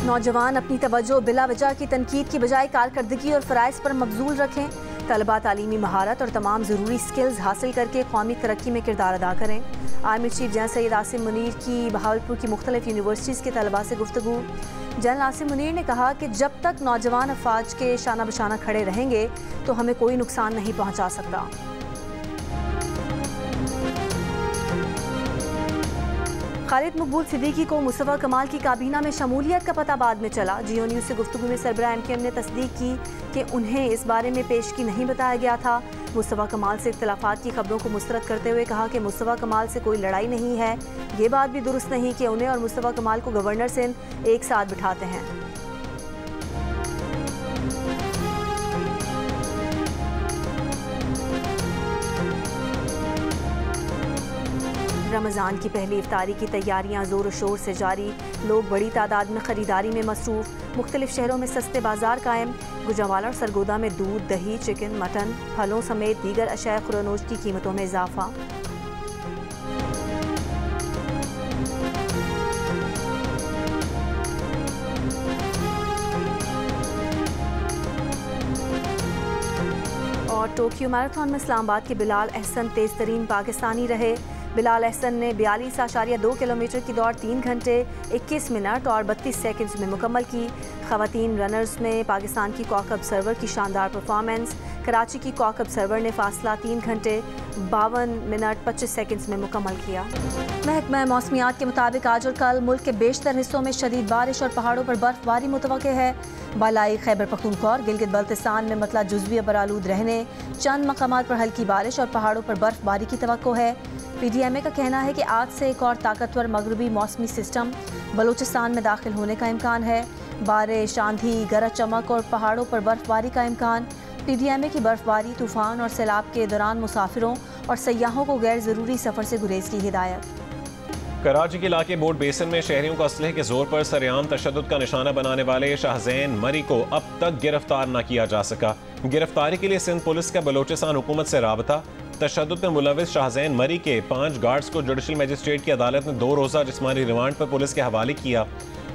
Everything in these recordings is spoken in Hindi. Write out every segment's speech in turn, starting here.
नौजवान अपनी तवज्जो बिला वजह की तनकीद की बजाय कारकर्दगी और फ़राइज़ पर मबजूल रखें। तलबा तालीमी महारत और तमाम ज़रूरी स्किल्स हासिल करके कौमी तरक्की में किरदार अदा करें। Army chief general Syed Asim Munir की बहावलपुर की मुख्तलिफ यूनिवर्सिटीज़ के तलबा से गुफ्तगू। जनरल आसिम मुनीर ने कहा कि जब तक नौजवान अफवाज के शाना बशाना खड़े रहेंगे तो हमें कोई नुकसान नहीं पहुँचा सकता। खालिद मकबूल सिद्दीकी को मुस्तफ़ा कमाल की काबीना में शमूलियत का पता बाद में चला। जियो न्यूज़ से गुफ्तगू में सरबराह MKM ने तस्दीक की कि उन्हें इस बारे में पेशगी नहीं बताया गया था। मुस्तफ़ा कमाल से इख्तिलाफात की खबरों को मुस्तरद करते हुए कहा कि मुस्तफ़ा कमाल से कोई लड़ाई नहीं है। ये बात भी दुरुस्त नहीं कि उन्हें और मुस्तफ़ा कमाल को गवर्नर सिंध एक साथ बिठाते हैं। रमज़ान की पहली इफ्तारी की तैयारियां ज़ोर शोर से जारी। लोग बड़ी तादाद में ख़रीदारी में मसरूफ़। मुख्तलिफ शहरों में सस्ते बाजार कायम। गुजरावाला और सरगोदा में दूध, दही, चिकन, मटन, फलों समेत दीगर अशाए खुरानोश की कीमतों में इजाफा। और टोक्यो मैराथन में इस्लामाबाद के बिलाल अहसन तेज़ तरीन पाकिस्तानी रहे। बिलाल अहसन ने 42.2 किलोमीटर की दौड़ 3 घंटे 21 मिनट और 32 सेकंड्स में मुकम्मल की। ख़वातीन रनर्स में पाकिस्तान की कौकब सरवर की शानदार परफॉर्मेंस। कराची की कौकब सरवर ने फासला 3 घंटे 52 मिनट 25 सेकंड्स में मुकम्मल किया। महकमा मौसमियात के मुताबिक आज और कल मुल्क के बेशतर हिस्सों में शदीद बारिश और पहाड़ों पर बर्फबारी मुतवक्के है। बालाई खैबर पख्तूनख्वा और गिलगित बल्तिस्तान में मतला जुज़वी पर आलूद रहने, चंद मकामात पर हल्की बारिश और पहाड़ों पर बर्फबारी की तवक्को है। PDMA का कहना है कि आज से एक और ताकतवर मगरबी मौसमी सिस्टम बलूचिस्तान में दाखिल होने का इम्कान है। बारिश, आंधी, गरज चमक और पहाड़ों पर बर्फबारी का इम्कान। PDMA की बर्फबारी, तूफान और सैलाब के दौरान मुसाफिरों और सयाहों को गैर ज़रूरी सफ़र से गुरेज की हिदायत। कराची के इलाके बोट बेसन में शहरियों को असलहे के जोर पर सरेआम तशद्दुद का निशाना बनाने वाले शाहजैन मरी को अब तक गिरफ्तार न किया जा सका। गिरफ्तारी के लिए सिंध पुलिस का बलोचिस्तान हुकूमत से राबता। तशद्दुद में मुलविस शाहजैन मरी के 5 गार्ड्स को जुडिशल मजिस्ट्रेट की अदालत ने 2 रोज़ा जिस्मानी रिमांड पर पुलिस के हवाले किया।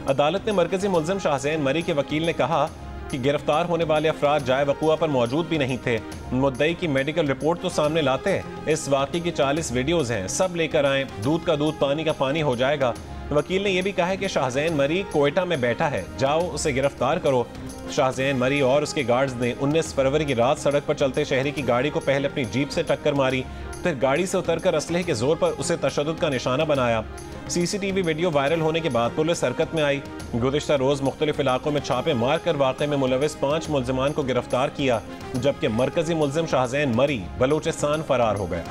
अदालत ने मरकजी मुल्ज़िम शाहजैन मरी के वकील ने कहा कि गिरफ्तार होने वाले अफराद जाए वक़ुआ पर मौजूद भी नहीं थे। मुद्दई की मेडिकल रिपोर्ट तो सामने लाते हैं। इस वाक़े की 40 वीडियोज़ हैं, सब लेकर आएँ। दूध का दूध पानी का पानी हो जाएगा। वकील ने यह भी कहा है कि शाहजैन मरी कोयटा में बैठा है, जाओ उसे गिरफ्तार करो। शाहजैन मरी और उसके गार्ड्स ने 19 फरवरी की रात सड़क पर चलते शहरी की गाड़ी को पहले अपनी जीप से टक्कर मारी, फिर गाड़ी से उतरकर असलहे के जोर पर उसे तशद्दुद का निशाना बनाया। CCTV वीडियो वायरल होने के बाद पुलिस हरकत में आई। गुज़िश्ता रोज़ मुख्तलिफ इलाकों में छापे मार कर वाक़े में मुलविस 5 मुल्ज़िमान को गिरफ्तार किया, जबकि मरकजी मुल्ज़िम शाहजैन मरी बलूचिस्तान फरार हो गया।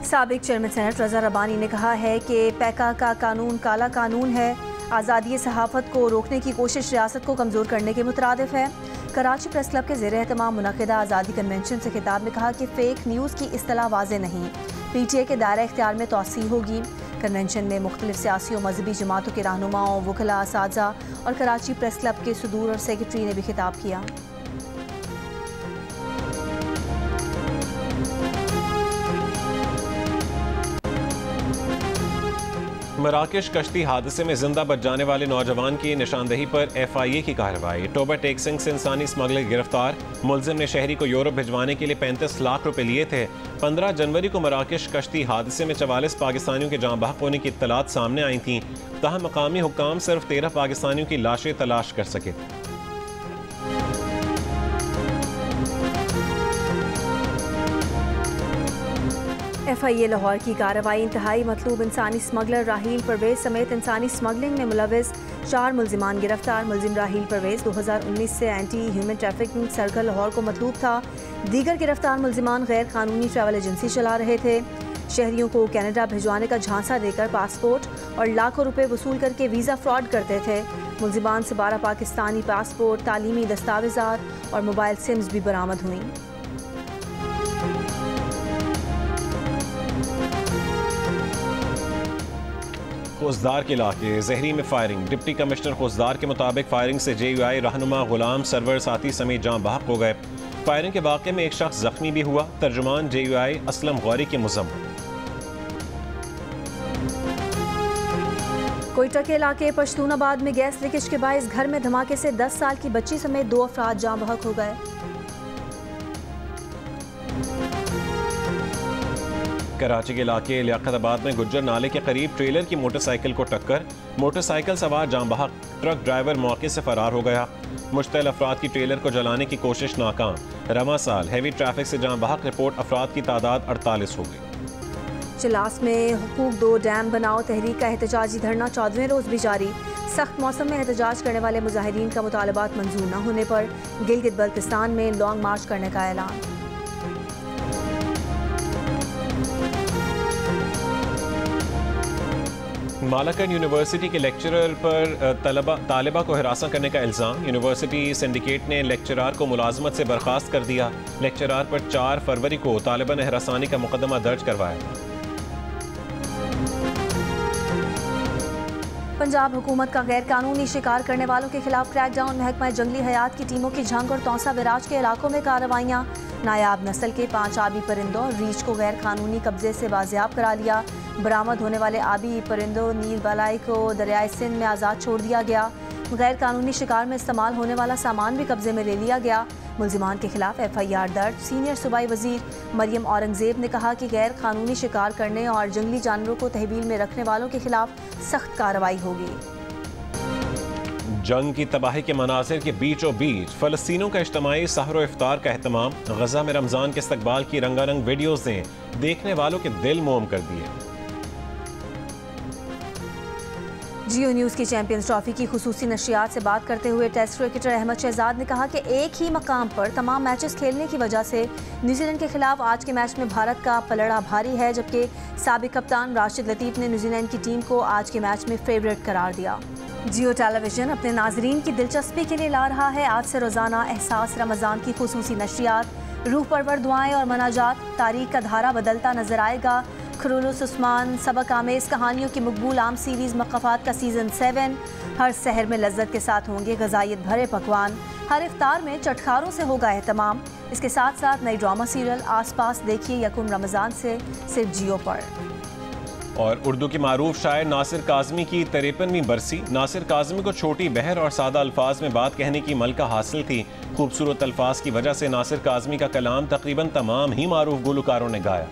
साबिक चेयरमैन सेनेट रज़ा रबानी ने कहा है कि पैका का कानून काला कानून है। आज़ादी सहाफ़त को रोकने की कोशिश रियासत को कमज़ोर करने के मुतरादिफ है। कराची प्रेस क्लब के ज़ेर एहतमाम मुनक़िदा आज़ादी कन्वेंशन से खिताब में कहा कि फ़ेक न्यूज़ की इस्तिलाह वाज़े नहीं। PTA के दायरा इख्तियार में तोसी होगी। कन्वेंशन में मुख्तलिफ सियासी और मजहबी जमातों के रहनुमाओं, वकला, असातिज़ा और कराची प्रेस क्लब के सदूर और सेक्रेटरी ने भी खिताब किया। मराकेश कश्ती हादसे में जिंदा बच जाने वाले नौजवान की निशानदेही पर FIA की कार्रवाई। टोबा टेक्सिंग से इंसानी स्मगलर गिरफ्तार। मुल्जिम ने शहरी को यूरोप भिजवाने के लिए 35 लाख रुपए लिए थे। 15 जनवरी को मराकेश कश्ती हादसे में 44 पाकिस्तानियों के जाँ बहक होने की इत्तलात सामने आई थीं। ताहम मकामी हुक्काम सिर्फ 13 पाकिस्तानियों की लाशें तलाश कर सके। FIA लाहौर की कार्रवाई इंतहाई मतलूब इंसानी स्मगलर राहील परवेज समेत इंसानी स्मगलिंग में मुलविस 4 मुल्जिमान गिरफ्तार। मुल्जिम राहील परवेज 2019 से anti human trafficking circle Lahore को मतलूब था। दीगर गिरफ्तार मुल्जिमान गैर कानूनी ट्रैवल एजेंसी चला रहे थे। शहरियों को कनाडा भिजवाने का झांसा देकर पासपोर्ट और लाखों रुपए वसूल करके वीज़ा फ्रॉड करते थे। मुल्जिमान से 12 पाकिस्तानी पासपोर्ट, तालीमी दस्तावेजात और मोबाइल सिम्स भी बरामद हुई। खोजदार के इलाके जहरी में फायरिंग। डिप्टी कमिश्नर खोजदार के मुताबिक फायरिंग से JUI रहनुमा गुलाम सरवर साथी समेत जाँ बहक हो गए। फायरिंग के वाक़े में एक शख्स जख्मी भी हुआ। तर्जुमान JUI असलम गौरी की मुज़म्मत। कोयटा के इलाके पश्तूनाबाद में गैस लीकेज के बायस घर में धमाके से 10 साल की बच्ची समेत 2 अफराद जाँ बहक हो गए। कराची के इलाके लियाकताबाद में गुज्जर नाले के करीब ट्रेलर की मोटरसाइकिल को टक्कर। मोटरसाइकिल सवार जाँ बहक, ट्रक ड्राइवर मौके से फरार हो गया। मुश्तल अफराद की ट्रेलर को जलाने की कोशिश नाकाम। रवा साल हैवी ट्रैफिक से जाँ बहक, रिपोर्ट अफराद की तादाद 48 हो गई। चिलास में हुकूक 2 डैम बनाओ तहरीक का एहतजाजी धरना 14वें रोज भी जारी। सख्त मौसम में एहतजाज करने वाले मुजाहिदीन का मुतालबात मंजूर न होने पर गिलगित बल्तिस्तान में लॉन्ग मार्च करने का ऐलान। मालाकंड यूनिवर्सिटी के लेक्चरर पर तालिबा को हिरासत करने का इल्ज़ाम। यूनिवर्सिटी सिंडिकेट ने लेक्चरार को मुलाजमत से बर्खास्त कर दिया। लेक्चरार पर 4 फरवरी को तालिबा ने हिरासानी का मुकदमा दर्ज करवाया। पंजाब हुकूमत का गैर कानूनी शिकार करने वालों के खिलाफ क्रैकडाउन। महकमा जंगली हयात की टीमों की झंग और तौसा बिराज के इलाकों में कार्रवाइयाँ। नायाब नस्ल के 5 आबी परिंदों और रीछ को गैर कानूनी कब्जे से बाजियाब करा लिया। बरामद होने वाले आबी परिंदों नील बलाई को दरियाए सिंध में आज़ाद छोड़ दिया गया। गैर कानूनी शिकार में इस्तेमाल होने वाला सामान भी कब्जे में ले लिया गया। मुल्जिमान के खिलाफ FIR दर्ज। सीनियर सूबाई वजीर मरियम औरंगजेब ने कहा कि गैर कानूनी शिकार करने और जंगली जानवरों को तहवील में रखने वालों के खिलाफ सख्त कार्रवाई होगी। जंग की तबाही के मनाजिर के बीचों बीच फ़लस्तीनियों का इज्तिमाई सहर व इफ्तार का एहतमाम। गजा में रमज़ान के इस्तकबाल की रंगारंग वीडियोज़ ने देखने वालों के दिल मोम कर दिए। जियो न्यूज़ की चैंपियंस ट्रॉफी की खुसूसी नशियात से बात करते हुए टेस्ट क्रिकेटर अहमद शहजाद ने कहा कि एक ही मकाम पर तमाम मैचेस खेलने की वजह से न्यूजीलैंड के खिलाफ आज के मैच में भारत का पलड़ा भारी है। जबकि साबिक कप्तान राशिद लतीफ़ ने न्यूजीलैंड की टीम को आज के मैच में फेवरेट करार दिया। जियो टेलीविजन अपने नाजरीन की दिलचस्पी के लिए ला रहा है आज से रोज़ाना एहसास रमज़ान की खुसूसी नशियात। रूह परवर दुआएं और मनाजात। तारीख का धारा बदलता नजर आएगा। खुरूलुस उस्मान सबक आमेज़ कहानियों की मकबूल आम सीरीज़ मक़फ़ात का सीज़न 7। हर शहर में लज्जत के साथ होंगे ग़ज़ाइयत भरे पकवान। हर इफ्तार में चटखारों से होगा एहतमाम। इसके साथ साथ नई ड्रामा सीरियल आस पास देखिए यकुम रमज़ान से सिर्फ जियो पर। और उर्दू की मारूफ शायर नासिर काज़मी की 53वीं बरसी। नासिर काज़मी को छोटी बहर और सादा अल्फाज में बात कहने की मलका हासिल थी। खूबसूरत अल्फाज की वजह से नासिर काज़मी का कलाम तकरीबन तमाम ही मारूफ गुलकारों ने गाया।